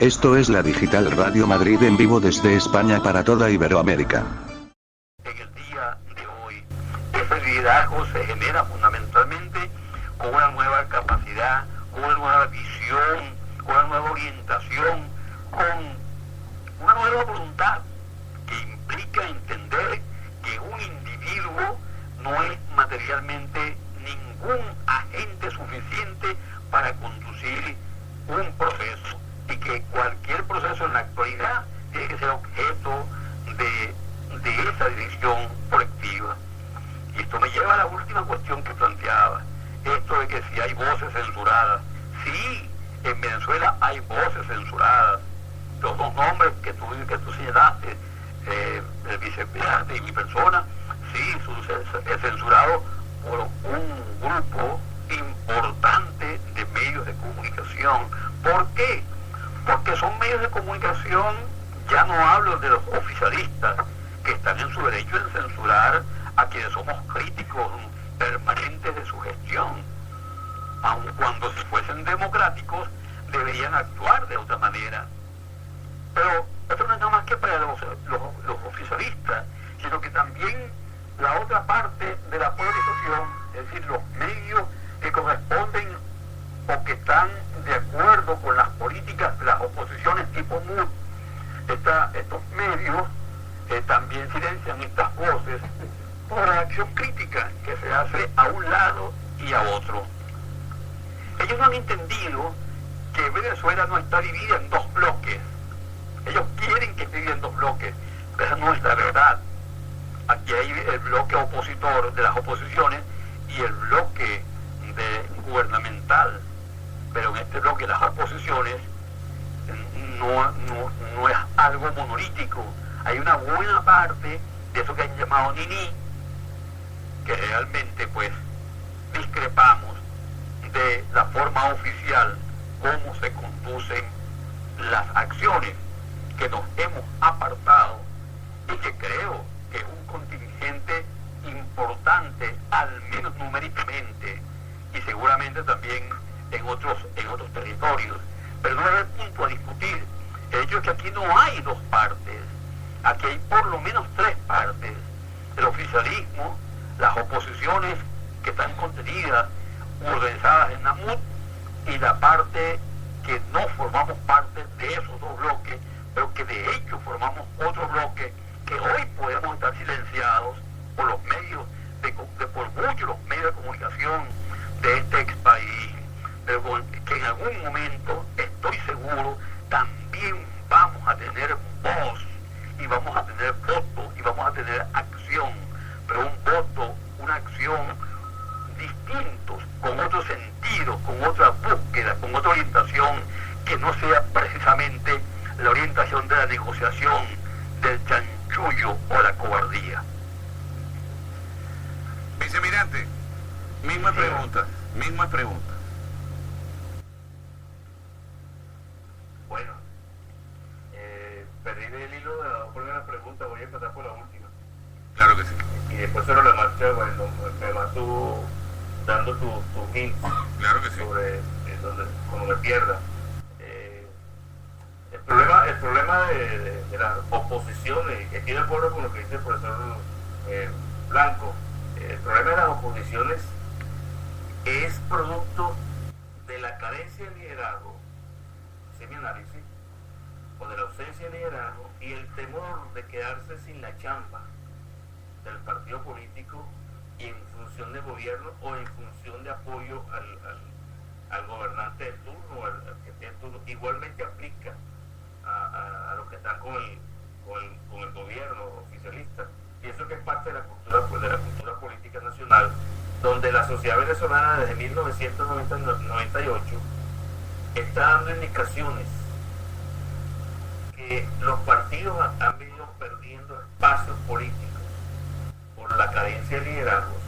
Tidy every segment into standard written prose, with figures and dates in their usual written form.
Esto es la Digital Radio Madrid en vivo desde España para toda Iberoamérica. En el día de hoy, ese liderazgo se genera fundamentalmente con una nueva capacidad, con una nueva visión, con una nueva orientación, con una nueva voluntad que implica entender que un individuo no es materialmente ningún agente suficiente para conducir un proceso y que cualquier proceso en la actualidad tiene que ser objeto de esa decisión colectiva. Y esto me lleva a la última cuestión que planteaba, esto de que si hay voces censuradas. Sí, en Venezuela hay voces censuradas. Los dos nombres que tú señalaste, el vicepresidente y mi persona, sí, es censurado por un grupo importante de medios de comunicación. ¿Por qué? Porque son medios de comunicación, ya no hablo de los oficialistas, que están en su derecho en censurar a quienes somos críticos permanentes de su gestión. Aun cuando si fuesen democráticos, deberían actuar de otra manera. Pero esto no es nada más que para los oficialistas, sino que también la otra parte de la polarización, es decir, los medios que corresponden o que están de acuerdo con las políticas de las oposiciones tipo MUD, estos medios también silencian estas voces por la acción crítica que se hace a un lado y a otro. Ellos no han entendido que Venezuela no está dividida en dos bloques. Ellos quieren que esté dividida en dos bloques, pero esa no es la verdad. Aquí hay el bloque opositor de las oposiciones y el bloque gubernamental. Pero en este bloque las oposiciones no es algo monolítico. Hay una buena parte de eso que han llamado NINI, que realmente pues discrepamos de la forma oficial, cómo se conducen las acciones, que nos hemos apartado y que creo que es un contingente importante, al menos numéricamente, y seguramente también en otros territorios. Pero no es el punto a discutir. El hecho es que aquí no hay dos partes, aquí hay por lo menos tres partes: el oficialismo, las oposiciones que están contenidas, organizadas en la MUD, y la parte que no formamos parte de esos dos bloques, pero que de hecho formamos otro bloque, que hoy podemos estar silenciados por los medios, por muchos los medios de comunicación de este ex país, pero que en algún momento, estoy seguro, también vamos a tener voz, y vamos a tener voto, y vamos a tener acción, pero un voto, una acción distintos, con otro sentido, con otra búsqueda, con otra orientación, que no sea precisamente la orientación de la negociación, del chanchullo o la cobardía. Vicemirante, misma pregunta. Bueno, perdí el hilo de la primera pregunta, voy a empezar por la última. Claro que sí. Y después sobre la marcha, bueno, me vas tú dando tu hint. Claro que sí. Sobre donde, cuando me pierda. El problema de las oposiciones, y estoy de acuerdo con lo que dice el profesor Blanco, el problema de las oposiciones es producto de la carencia de liderazgo, ese es mi análisis, o de la ausencia de liderazgo y el temor de quedarse sin la chamba del partido político y en función de gobierno o en función de apoyo al gobernante de turno, al que tiene turno. Igualmente aplica a los que están con el gobierno oficialista. Pienso que es parte de la cultura política nacional, donde la sociedad venezolana desde 1998 está dando indicaciones que los partidos han venido perdiendo espacios políticos por la carencia de liderazgos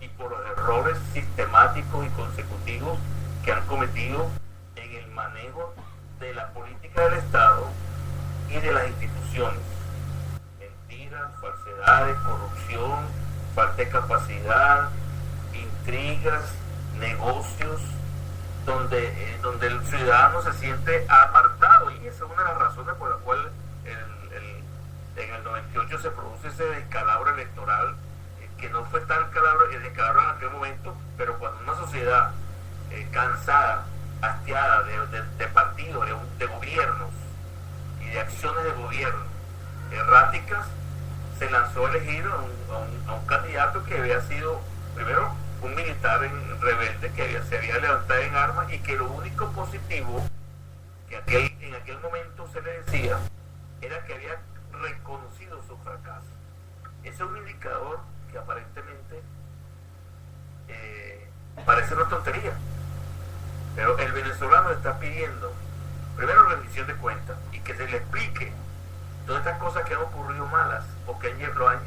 y por los errores sistemáticos y consecutivos que han cometido en el manejo de la política del Estado y de las instituciones. Mentiras, falsedades, corrupción, falta de capacidad, intrigas, negocios, donde el ciudadano se siente apartado, y ese ese descalabro electoral, que no fue tal el descalabro en aquel momento, pero cuando una sociedad cansada, hastiada de partidos, de gobiernos y de acciones de gobierno erráticas, se lanzó a elegir a un candidato que había sido, primero, un militar rebelde que se había levantado en armas, y que lo único positivo que en aquel momento se le decía era que había reconocido su fracaso. Ese es un indicador que aparentemente parece una tontería, pero el venezolano está pidiendo primero rendición de cuentas y que se le explique todas estas cosas que han ocurrido malas o que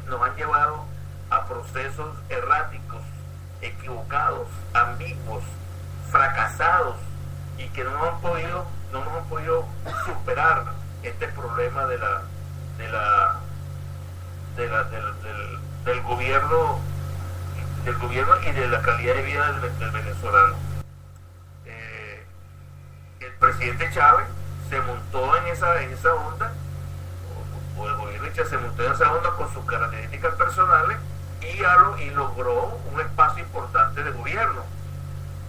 nos han llevado a procesos erráticos, equivocados, ambiguos, fracasados, y que no nos han podido superar este problema del gobierno y de la calidad de vida del venezolano. El presidente Chávez se montó en esa onda, o el gobierno de Chávez se montó en esa onda con sus características personales y logró un espacio importante de gobierno,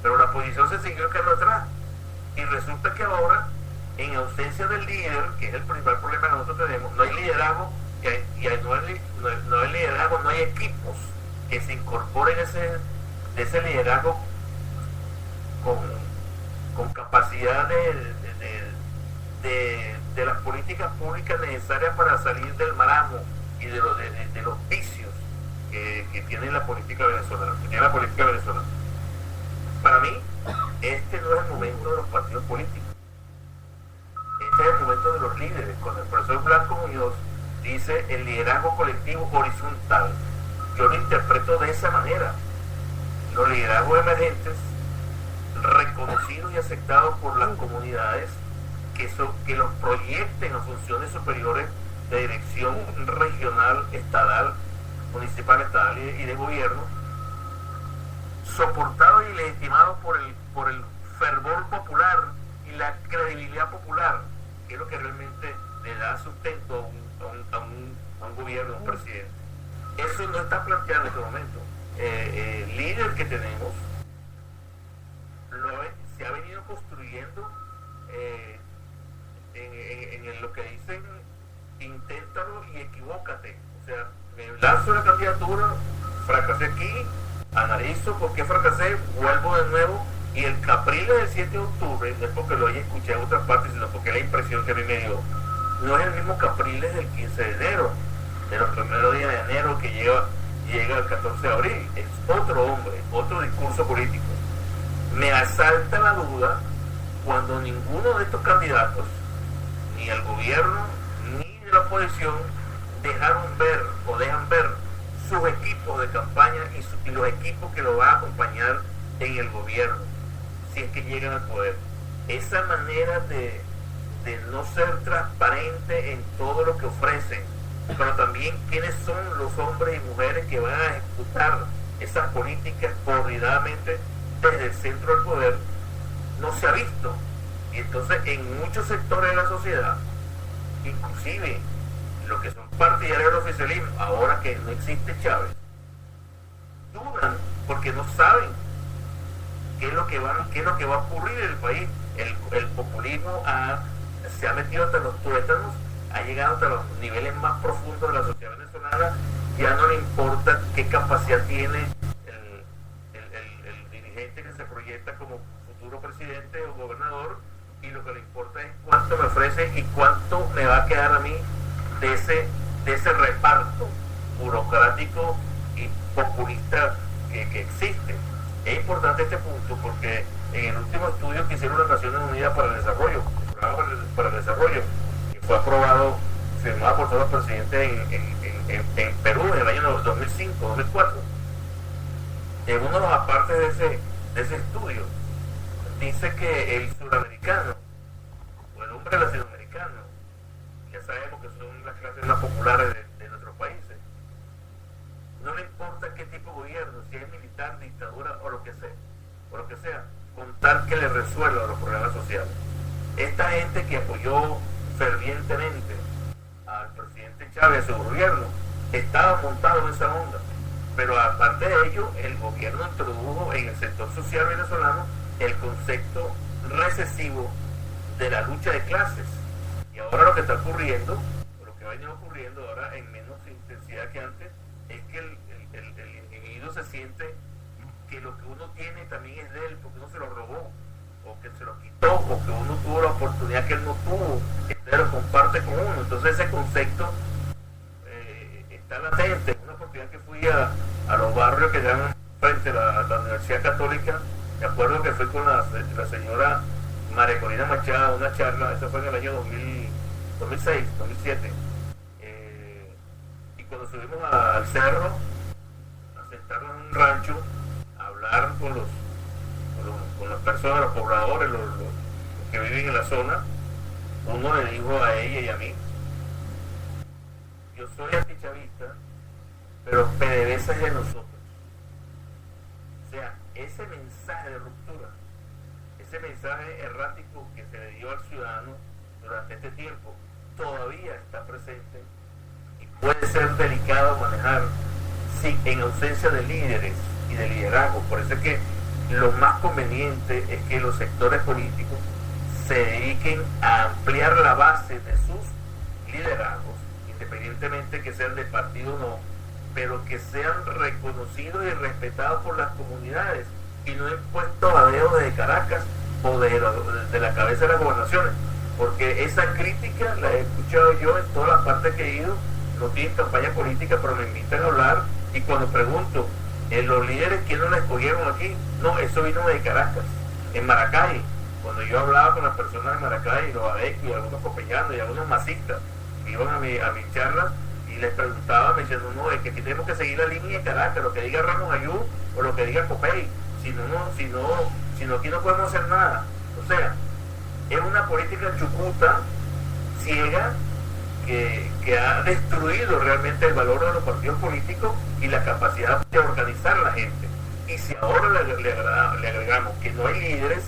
pero la oposición se siguió quedando atrás, y resulta que ahora, en ausencia del líder, que es el principal problema que nosotros tenemos, no hay liderazgo, no hay liderazgo, no hay equipos que se incorporen de ese liderazgo con capacidad de las políticas públicas necesarias para salir del marasmo y de los vicios que tiene la política venezolana, Para mí, este no es el momento de los partidos políticos, este es el momento de los líderes. Cuando el profesor Blanco Muñoz dice el liderazgo colectivo horizontal, yo lo interpreto de esa manera. Los liderazgos emergentes, reconocidos y aceptados por las comunidades, que los proyecten a funciones superiores de dirección regional, estatal, municipal, estatal y de gobierno, soportados y legitimados por el fervor popular y la credibilidad popular, que es lo que realmente le da sustento a un gobierno, a un presidente. Eso no está planteado en este momento. El líder que tenemos se ha venido construyendo en lo que dicen inténtalo y equivócate. O sea, me lanzo la candidatura, fracasé aquí, analizo por qué fracasé, vuelvo de nuevo, y el Capriles del 7 de octubre, no es porque lo haya escuchado en otras partes, sino porque es la impresión que a mí me dio, no es el mismo Capriles del 15 de enero, de los primeros días de enero que llega el 14 de abril. Es otro hombre, otro discurso político. Me asalta la duda cuando ninguno de estos candidatos, ni el gobierno ni de la oposición, dejan ver sus equipos de campaña y los equipos que lo van a acompañar en el gobierno, si es que llegan al poder. Esa manera de no ser transparente en todo lo que ofrecen, pero también quiénes son los hombres y mujeres que van a ejecutar esas políticas coordinadamente desde el centro del poder, no se ha visto. Y entonces en muchos sectores de la sociedad, inclusive los que son partidarios del oficialismo, ahora que no existe Chávez, dudan porque no saben qué es lo que va a ocurrir en el país. El populismo se ha metido hasta los tuétanos, ha llegado hasta los niveles más profundos de la sociedad venezolana. Ya no le importa qué capacidad tiene el dirigente que se proyecta como futuro presidente o gobernador, y lo que le importa es cuánto me ofrece y cuánto me va a quedar a mí de ese reparto burocrático y populista que existe. Es importante este punto porque en el último estudio que hicieron las Naciones Unidas para el Desarrollo, el Programa para el Desarrollo, que fue aprobado, firmado por todos los presidentes en Perú en el año 2005-2004, en uno de los apartes de ese estudio dice que el sudamericano o el hombre latinoamericano, ya sabemos que son las clases más populares de nuestros países, no le importa qué tipo de gobierno, si es militar, dictadura o lo que sea, con tal que le resuelva los problemas sociales. Esta gente que apoyó fervientemente al presidente Chávez, a su gobierno, estaba montado en esa onda. Pero aparte de ello, el gobierno introdujo en el sector social venezolano el concepto recesivo de la lucha de clases. Y ahora lo que está ocurriendo, o lo que va a venir ocurriendo ahora en menos intensidad que antes, es que el individuo se siente que lo que uno tiene también es de él, porque uno se lo robó, o que se lo quitó, o que uno tuvo la oportunidad que él no tuvo, que usted lo comparte con uno. Entonces ese concepto está latente. Una oportunidad que fui a los barrios que llaman frente a la Universidad Católica, me acuerdo que fui con la señora María Corina Machado a una charla, eso fue en el año 2006, 2007, y cuando subimos al cerro, a sentarnos en un rancho, a hablar con las personas, los pobladores, los que viven en la zona, uno le dijo a ella y a mí: yo soy antichavista, pero PDVSA es de nosotros. O sea, ese mensaje de ruptura, ese mensaje errático que se le dio al ciudadano durante este tiempo, todavía está presente y puede ser delicado manejar en ausencia de líderes y de liderazgo. Por eso es que lo más conveniente es que los sectores políticos se dediquen a ampliar la base de sus liderazgos, independientemente que sean de partido o no, pero que sean reconocidos y respetados por las comunidades y no impuestos a dedo desde Caracas o de la cabeza de las gobernaciones, porque esa crítica la he escuchado yo en todas las partes que he ido. No tienen campaña política, pero me invitan a hablar, y cuando pregunto, los líderes, ¿quiénes lo escogieron aquí? No, eso vino de Caracas, en Maracay. Cuando yo hablaba con las personas de Maracay, los adecos y algunos copellanos y algunos masistas que iban a mi charla, y les preguntaba, me decían: no, es que tenemos que seguir la línea de Caracas, lo que diga Ramos Ayú o lo que diga Copey, si no aquí no podemos hacer nada. O sea, es una política chucuta, ciega, que ha destruido realmente el valor de los partidos políticos y la capacidad de organizar a la gente. Y si ahora le agregamos que no hay líderes,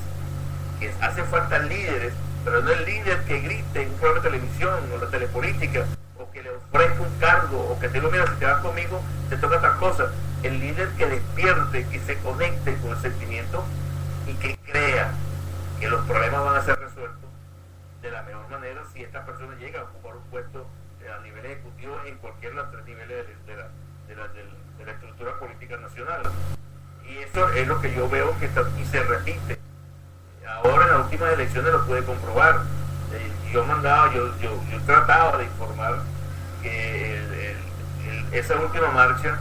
que hacen falta líderes, pero no el líder que grite en un programa de televisión o la telepolítica, o que le ofrezca un cargo, o que te diga: mira, si te vas conmigo te toca tal cosa. El líder que despierte, que se conecte con el sentimiento y que crea que los problemas van a ser resueltos de la mejor manera si esta persona llega a ocupar un puesto a nivel ejecutivo en cualquiera de los tres niveles de la estructura política nacional. Y eso es lo que yo veo que y se repite. Ahora en las últimas elecciones lo pude comprobar. Yo trataba de informar que esa última marcha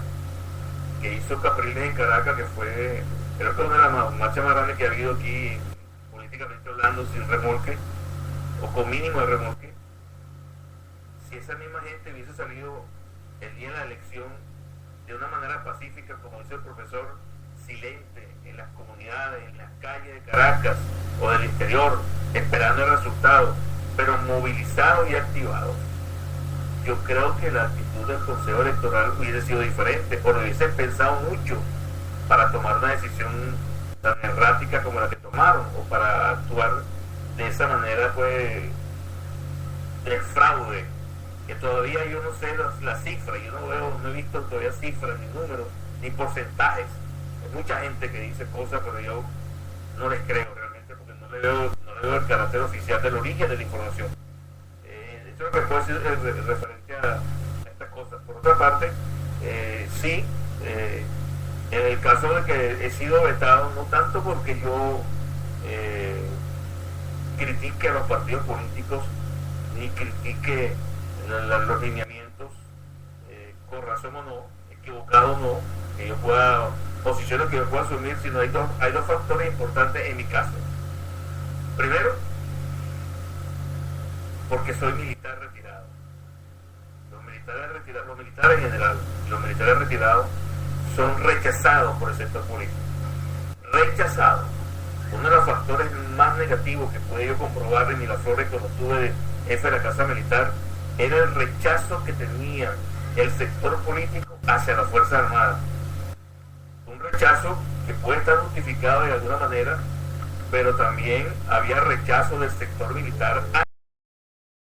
que hizo Capriles en Caracas, que fue, creo que una de las marchas más grandes que ha habido aquí políticamente hablando, sin remolque o con mínimo de remolque, si esa misma gente hubiese salido el día de la elección de una manera pacífica, como dice el profesor, silente, en las comunidades, en las calles de Caracas o del interior, esperando el resultado, pero movilizados y activados, yo creo que la actitud del Consejo Electoral hubiese sido diferente, o lo hubiese pensado mucho para tomar una decisión tan errática como la que tomaron, o para actuar de esa manera, pues, de fraude, que todavía yo no sé las cifras, yo no he visto todavía cifras, ni números, ni porcentajes. Hay mucha gente que dice cosas, pero yo no les creo realmente, porque no le veo el carácter oficial del origen de la información. Eso es lo que puedo decir referente a estas cosas. Por otra parte, sí, en el caso de que he sido vetado, no tanto porque yo critique a los partidos políticos, ni critique los lineamientos, con razón o no, equivocado o no, que yo pueda, posiciones que yo pueda asumir, sino hay dos factores importantes en mi caso. Primero, porque soy militar retirado. Los militares en general, los militares retirados son rechazados por el sector político. Rechazados. Uno de los factores más negativos que pude yo comprobar en Miraflores cuando estuve jefe de la Casa Militar era el rechazo que tenía el sector político hacia las Fuerzas Armadas. Un rechazo que puede estar justificado de alguna manera, pero también había rechazo del sector militar